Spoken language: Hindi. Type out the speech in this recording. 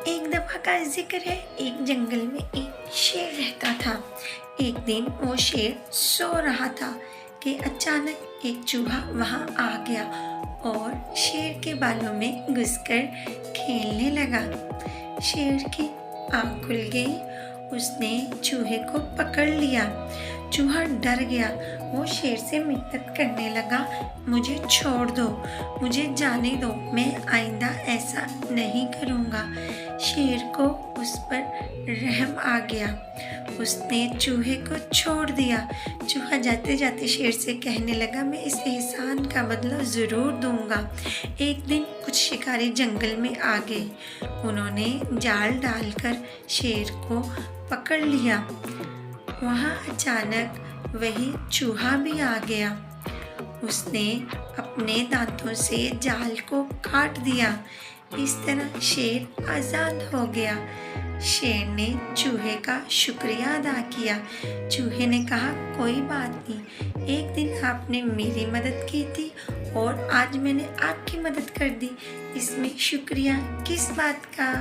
एक दफ़ा का ज़िक्र है, एक जंगल में एक शेर रहता था। एक दिन वो शेर सो रहा था कि अचानक एक चूहा वहाँ आ गया और शेर के बालों में घुसकर खेलने लगा। शेर की आँख खुल गई, उसने चूहे को पकड़ लिया। चूहा डर गया, वो शेर से मिन्नत करने लगा, मुझे छोड़ दो, मुझे जाने दो, मैं आइंदा ऐसा नहीं करूँगा। शेर को उस पर रहम आ गया, उसने चूहे को छोड़ दिया। चूहा जाते जाते शेर से कहने लगा, मैं इस एहसान का बदला ज़रूर दूँगा। एक दिन कुछ शिकारी जंगल में आ गए, उन्होंने जाल डालकर शेर को पकड़ लिया। वहाँ अचानक वही चूहा भी आ गया, उसने अपने दांतों से जाल को काट दिया। इस तरह शेर आज़ाद हो गया। शेर ने चूहे का शुक्रिया अदा किया। चूहे ने कहा, कोई बात नहीं, एक दिन आपने मेरी मदद की थी और आज मैंने आपकी मदद कर दी, इसमें शुक्रिया किस बात का।